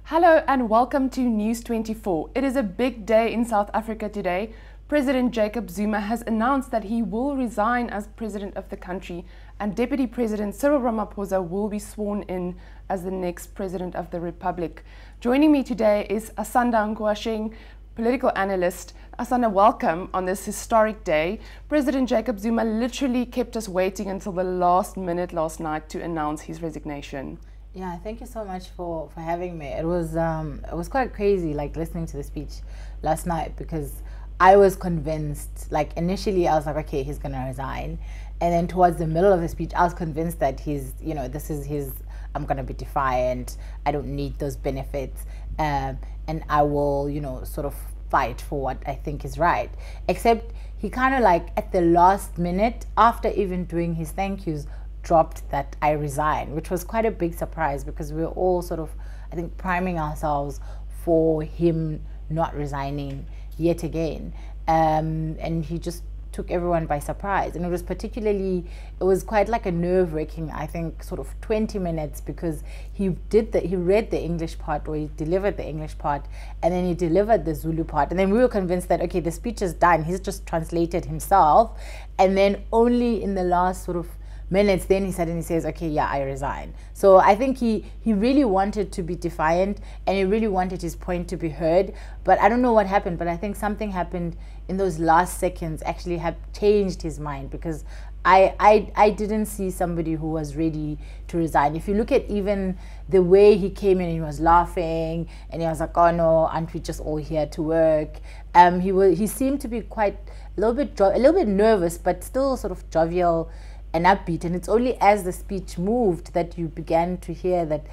Hello and welcome to News 24. It is a big day in South Africa today. President Jacob Zuma has announced that he will resign as president of the country, and Deputy President Cyril Ramaphosa will be sworn in as the next president of the Republic. Joining me today is Asanda Nkwashing, political analyst. Asanda, welcome on this historic day. President Jacob Zuma literally kept us waiting until the last minute last night to announce his resignation. Yeah, thank you so much for having me. It was quite crazy, like listening to the speech last night, because I was convinced, like initially I was like, okay, he's gonna resign, and then towards the middle of the speech I was convinced that this is his, I'm gonna be defiant, I don't need those benefits, and I will, sort of fight for what I think is right. Except he kind of like at the last minute, after even doing his thank yous, dropped that I resign, which was quite a big surprise because we were all sort of, I think, priming ourselves for him not resigning yet again. And he just took everyone by surprise. And it was quite like a nerve-wracking, I think, sort of 20 minutes, because he read the English part, or he delivered the English part, and then he delivered the Zulu part. And then we were convinced that, okay, the speech is done. He's just translated himself. And then only in the last sort of minutes, then he suddenly says, okay, yeah, I resign. So I think he really wanted to be defiant, and he really wanted his point to be heard. But I don't know what happened, but I think something happened in those last seconds actually have changed his mind, because I didn't see somebody who was ready to resign. If you look at even the way he came in, he was laughing and he was like, oh no, aren't we just all here to work? He seemed to be quite a little bit nervous, but still sort of jovial and upbeat. And it's only as the speech moved that you began to hear that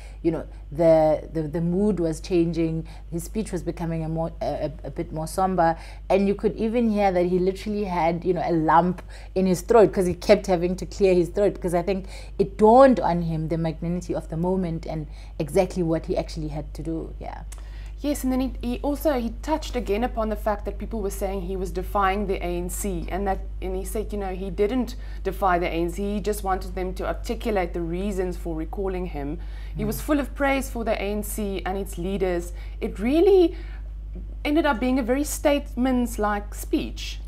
the mood was changing. His speech was becoming a bit more somber, and you could even hear that he literally had a lump in his throat, because he kept having to clear his throat, because I think it dawned on him the magnanimity of the moment and exactly what he actually had to do. Yeah. Yes, and then he touched again upon the fact that people were saying he was defying the ANC, and he said, he didn't defy the ANC, he just wanted them to articulate the reasons for recalling him. He was full of praise for the ANC and its leaders. It really ended up being a very statesman-like speech.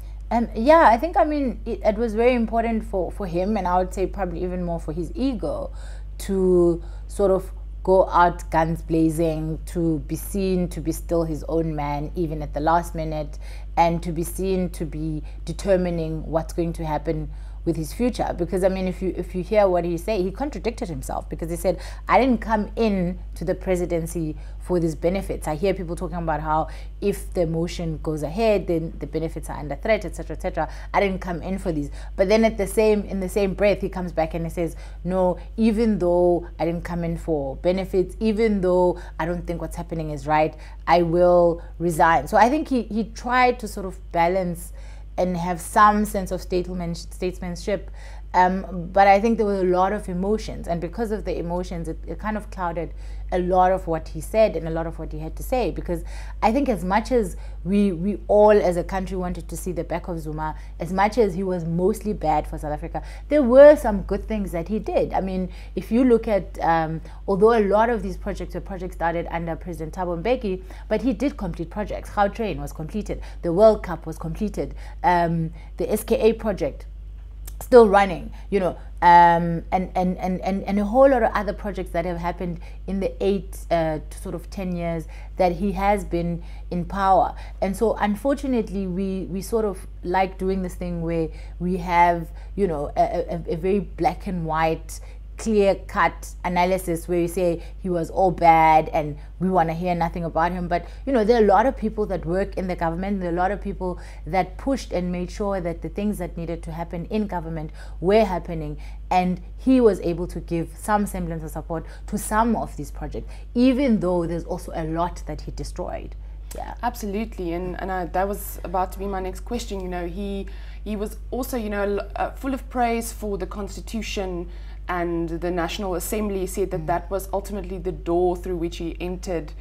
Yeah, I think, it was very important for him, and I would say probably even more for his ego, to sort of go out guns blazing, to be seen to be still his own man even at the last minute, and to be seen to be determining what's going to happen with his future. Because if you hear what he said, he contradicted himself, because he said, I didn't come in to the presidency for these benefits. I hear people talking about how if the motion goes ahead, then the benefits are under threat, etc., etc. I didn't come in for these. But then in the same breath, he comes back and he says, no, even though I didn't come in for benefits, even though I don't think what's happening is right, I will resign. So I think he tried to sort of balance and have some sense of statesmanship, but I think there were a lot of emotions, and because of the emotions, it kind of clouded a lot of what he said and a lot of what he had to say. Because I think as much as we all as a country wanted to see the back of Zuma, as much as he was mostly bad for South Africa, there were some good things that he did. If you look at, although a lot of these projects were projects started under President Thabo Mbeki, but he did complete projects. Gautrain was completed, the World Cup was completed, the SKA project still running, and a whole lot of other projects that have happened in the 8 to sort of 10 years that he has been in power. And so unfortunately we sort of like doing this thing where we have a very black and white, clear-cut analysis where you say he was all bad and we want to hear nothing about him. But there are a lot of people that work in the government, there are a lot of people that pushed and made sure that the things that needed to happen in government were happening, and he was able to give some semblance of support to some of these projects, even though there's also a lot that he destroyed. Yeah, absolutely. And that was about to be my next question. He was also full of praise for the Constitution, and the National Assembly said that that was ultimately the door through which he entered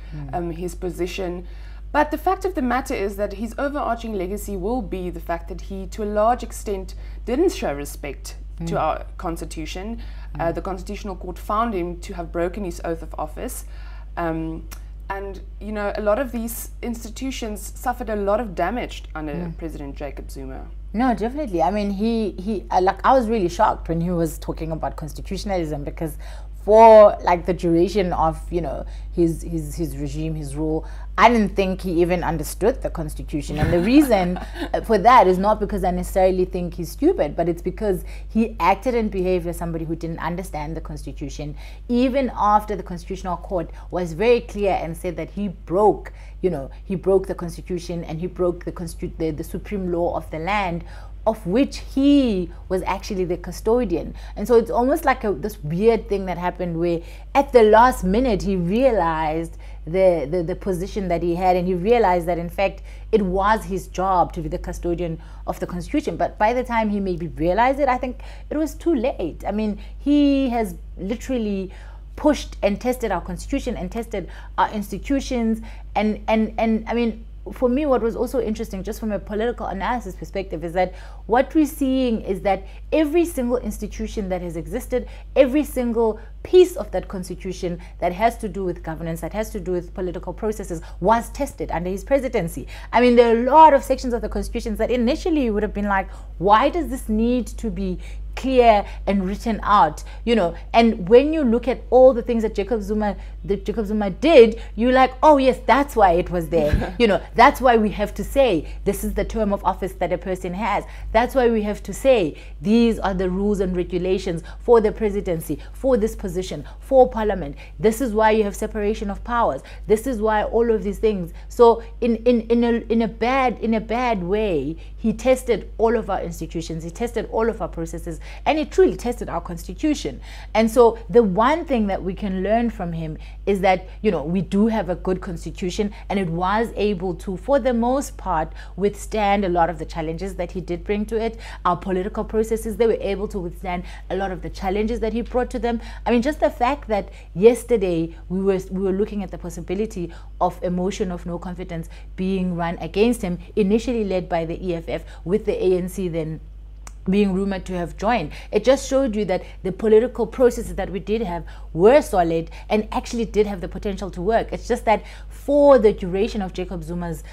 his position. But the fact of the matter is that his overarching legacy will be the fact that he, to a large extent, didn't show respect to our Constitution. The Constitutional Court found him to have broken his oath of office. And, you know, a lot of these institutions suffered a lot of damage under President Jacob Zuma. No, definitely. I mean, like, I was really shocked when he was talking about constitutionalism, because for like the duration of, you know, his regime, his rule, I didn't think he even understood the constitution. And the reason for that is not because I necessarily think he's stupid, but it's because he acted and behaved as somebody who didn't understand the constitution, even after the Constitutional Court was very clear and said that he broke, you know, he broke the constitution and he broke the supreme law of the land, of which he was actually the custodian. And so it's almost like this weird thing that happened where at the last minute he realized the position that he had, and he realized that in fact it was his job to be the custodian of the constitution. But by the time he maybe realized it, I think it was too late. I mean, he has literally pushed and tested our constitution and tested our institutions, and I mean, for me, what was also interesting, just from a political analysis perspective, is that what we're seeing is that every single institution that has existed, every single piece of that constitution that has to do with governance, that has to do with political processes, was tested under his presidency. I mean, there are a lot of sections of the constitutions that initially would have been like, why does this need to be clear and written out, you know? And when you look at all the things that Jacob Zuma did, you're like, oh yes, that's why it was there. You know, that's why we have to say this is the term of office that a person has. That's why we have to say these are the rules and regulations for the presidency, for this position, for parliament. This is why you have separation of powers. This is why all of these things. So in a bad way, he tested all of our institutions, he tested all of our processes, and he truly tested our constitution. And so the one thing that we can learn from him is that, you know, we do have a good constitution, and it was able to, for the most part, withstand a lot of the challenges that he did bring to it. Our political processes, they were able to withstand a lot of the challenges that he brought to them. I mean, just the fact that yesterday we were looking at the possibility of a motion of no confidence being run against him, initially led by the EFF, with the ANC then being rumored to have joined. It just showed you that the political processes that we did have were solid and actually did have the potential to work. It's just that for the duration of Jacob Zuma's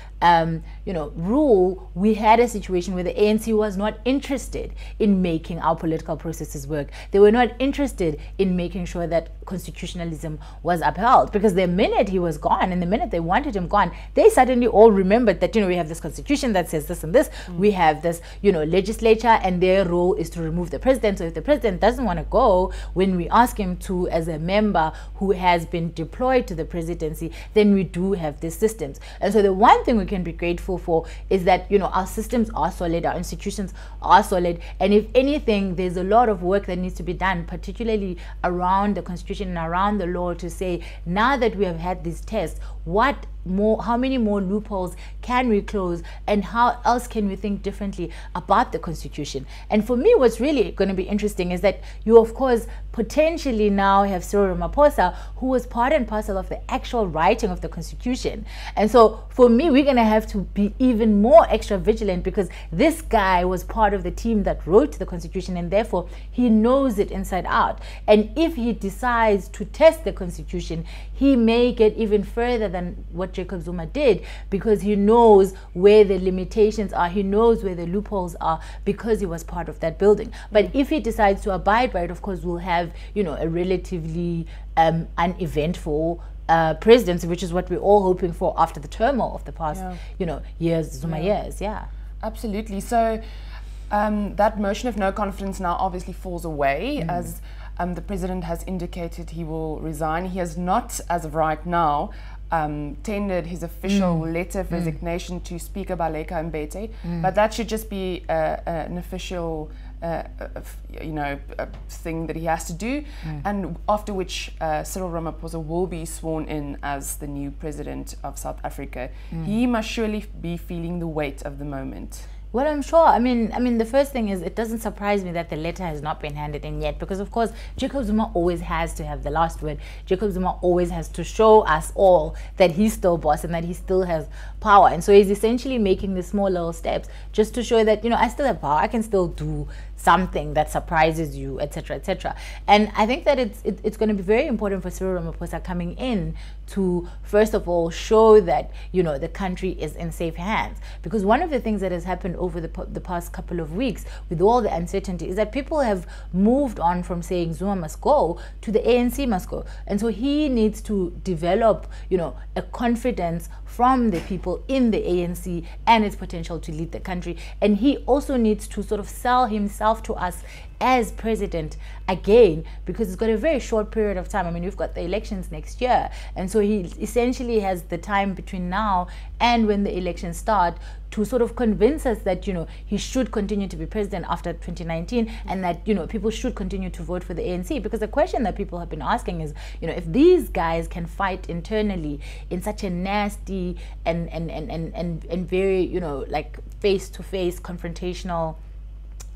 rule, we had a situation where the ANC was not interested in making our political processes work. They were not interested in making sure that constitutionalism was upheld, because the minute he was gone and the minute they wanted him gone, they suddenly all remembered that, you know, we have this constitution that says this and this, we have this, you know, legislature, and their role is to remove the president. So if the president doesn't want to go when we ask him to, as a member who has been deployed to the presidency, then we do have these systems. And so the one thing we can be grateful for is that, you know, our systems are solid, our institutions are solid, and if anything, there's a lot of work that needs to be done, particularly around the constitution and around the law, to say, now that we have had these tests, how many more loopholes can we close, and how else can we think differently about the constitution? And for me, what's really going to be interesting is that you, of course, potentially now have Cyril Ramaphosa, who was part and parcel of the actual writing of the constitution. And so for me, we're going to have to be even more extra vigilant, because this guy was part of the team that wrote the constitution, and therefore he knows it inside out. And if he decides to test the constitution, he may get even further than what Jacob Zuma did, because he knows where the limitations are, he knows where the loopholes are, because he was part of that building. But if he decides to abide by it, of course, we'll have, you know, a relatively uneventful presidency, which is what we're all hoping for after the turmoil of the past, you know, Zuma years. Yeah, absolutely. So that motion of no confidence now obviously falls away, as the president has indicated he will resign. He has not, as of right now, tendered his official letter of resignation to Speaker Baleka Mbete, but that should just be an official thing that he has to do, and after which Cyril Ramaphosa will be sworn in as the new president of South Africa. He must surely be feeling the weight of the moment. Well, I'm sure. I mean, the first thing is, it doesn't surprise me that the letter has not been handed in yet, because of course Jacob Zuma always has to have the last word. Jacob Zuma always has to show us all that he's still boss and that he still has power. And so he's essentially making the small little steps just to show that, you know, I still have power. I can still do something that surprises you, etc., etc. And I think that it's going to be very important for Cyril Ramaphosa coming in to, first of all, show that, you know, the country is in safe hands. Because one of the things that has happened over the past couple of weeks with all the uncertainty is that people have moved on from saying Zuma must go to the ANC must go. And so he needs to develop, you know, a confidence from the people in the ANC and its potential to lead the country. And he also needs to sort of sell himself to us as president again, because it's got a very short period of time. I mean, we've got the elections next year, and so he essentially has the time between now and when the elections start to sort of convince us that, you know, he should continue to be president after 2019, and that, you know, people should continue to vote for the ANC. Because the question that people have been asking is, you know, if these guys can fight internally in such a nasty and very, you know, like face-to-face confrontational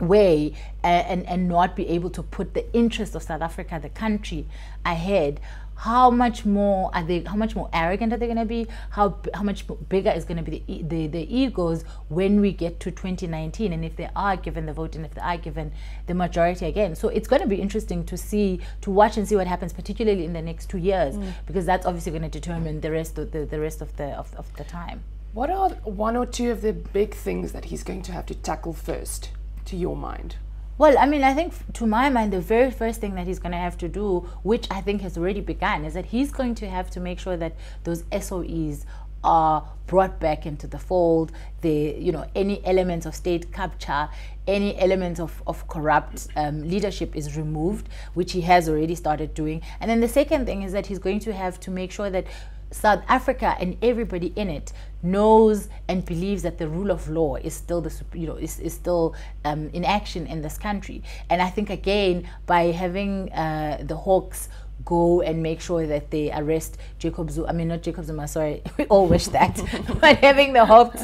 way, and not be able to put the interest of South Africa, the country, ahead, how much more are they, how much more arrogant are they going to be, how much bigger is going to be the egos when we get to 2019, and if they are given the vote and if they are given the majority again. So it's going to be interesting to watch and see what happens, particularly in the next 2 years, because that's obviously going to determine the rest of the time. What are one or two of the big things that he's going to have to tackle first, to your mind? Well, I mean, I think to my mind, the very first thing that he's going to have to do, which I think has already begun, is that he's going to have to make sure that those SOEs are brought back into the fold. You know, any elements of state capture, any elements of corrupt leadership is removed, which he has already started doing. And then the second thing is that he's going to have to make sure that South Africa and everybody in it knows and believes that the rule of law is still is still in action in this country. And I think, again, by having the Hawks go and make sure that they arrest Jacob Zuma, I mean, not Jacob Zuma, sorry, we all wish that, but having the Hawks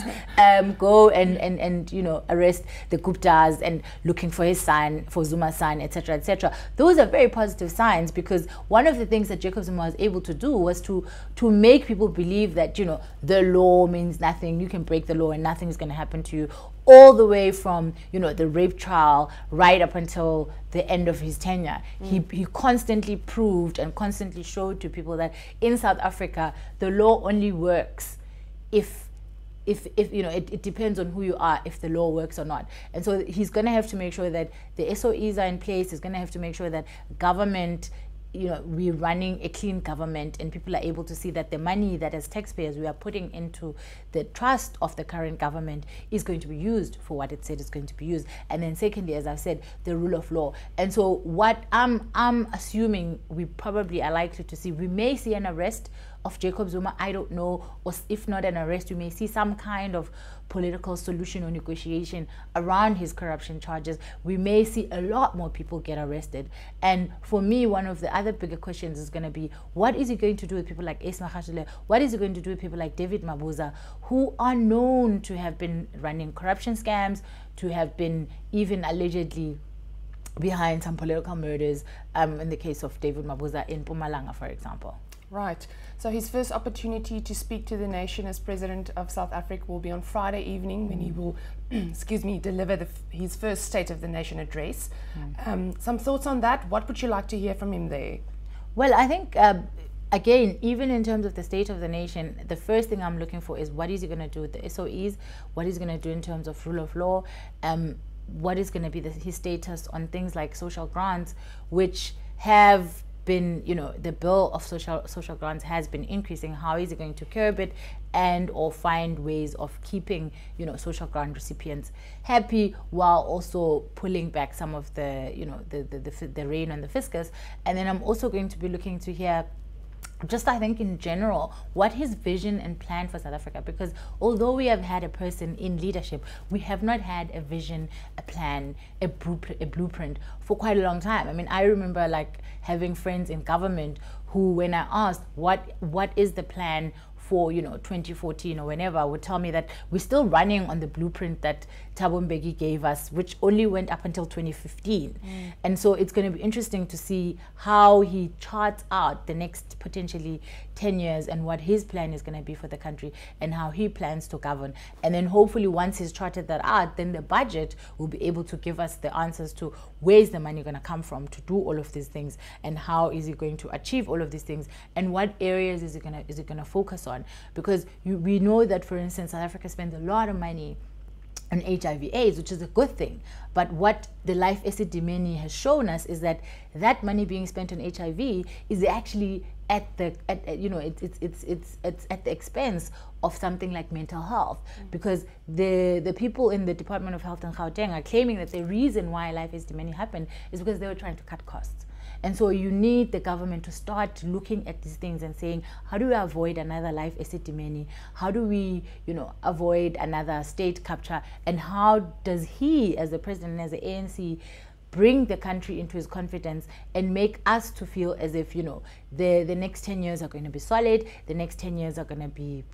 go and you know, arrest the Guptas and looking for his son, for Zuma's son, etc., etc. Those are very positive signs, because one of the things that Jacob Zuma was able to do was to make people believe that, you know, the law means nothing, you can break the law and nothing is going to happen to you, all the way from, you know, the rape trial right up until the end of his tenure. He constantly proved and constantly showed to people that in South Africa the law only works if you know, it depends on who you are, if the law works or not. And so he's going to have to make sure that the SOEs are in place. He's going to have to make sure that government, you know, we're running a clean government and people are able to see that the money that as taxpayers we are putting into the trust of the current government is going to be used for what it said is going to be used. And then secondly, as I've said, the rule of law. And so what I'm assuming we probably are likely to see, we may see an arrest of Jacob Zuma, I don't know, or if not an arrest, we may see some kind of political solution or negotiation around his corruption charges. We may see a lot more people get arrested. And for me, one of the other bigger questions is going to be, what is he going to do with people like Esma Khashile? What is he going to do with people like David Mabuza, who are known to have been running corruption scams, to have been even allegedly behind some political murders, in the case of David Mabuza in Mpumalanga, for example. Right. So his first opportunity to speak to the nation as president of South Africa will be on Friday evening, when he will, excuse me, deliver his first State of the Nation address. Some thoughts on that? What would you like to hear from him there? Well, I think, again, even in terms of the State of the Nation, the first thing I'm looking for is what is he going to do with the SOEs? What is he going to do in terms of rule of law? What is going to be his status on things like social grants, which have been, you know, the bill of social grants has been increasing. How is it going to curb it and or find ways of keeping, you know, social grant recipients happy, while also pulling back some of the, you know, the rein on the fiscus? And then I'm also going to be looking to hear, just I think in general, what his vision and plan for South Africa, because although we have had a person in leadership, we have not had a vision, a plan, a blueprint for quite a long time. I mean, I remember like having friends in government who, when I asked what is the plan for 2014 or whenever would tell me that we're still running on the blueprint that Thabo Mbeki gave us, which only went up until 2015. And so it's going to be interesting to see how he charts out the next potentially 10 years and what his plan is going to be for the country and how he plans to govern. And then hopefully once he's charted that out, then the budget will be able to give us the answers to where is the money going to come from to do all of these things, and how is he going to achieve all of these things, and what areas is it going to focus on. Because we know that, for instance, South Africa spends a lot of money on HIV/AIDS, which is a good thing. But what the Life Esidimeni has shown us is that that money being spent on HIV is actually at the it's at the expense of something like mental health, because the people in the Department of Health in Gauteng are claiming that the reason why Life Esidimeni happened is because they were trying to cut costs. And so you need the government to start looking at these things and saying, how do we avoid another Life Esidimeni? How do we, avoid another state capture? And how does he, as the president, as the ANC, bring the country into his confidence and make us to feel as if, the next 10 years are going to be solid, the next 10 years are going to be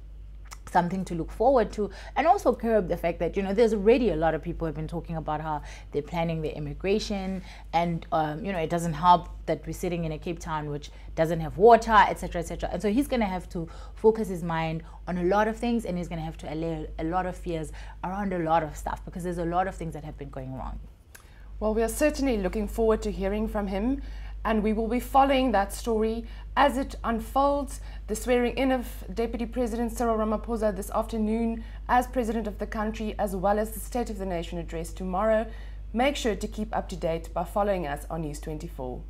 something to look forward to, and also curb the fact that there's already a lot of people have been talking about how they're planning their immigration, and it doesn't help that we're sitting in a Cape Town which doesn't have water, etc., etc. And so he's going to have to focus his mind on a lot of things, and he's going to have to allay a lot of fears around a lot of stuff, because there's a lot of things that have been going wrong. Well, we are certainly looking forward to hearing from him, and we will be following that story as it unfolds. The swearing in of Deputy President Cyril Ramaphosa this afternoon as President of the country, as well as the State of the Nation address tomorrow. Make sure to keep up to date by following us on News 24.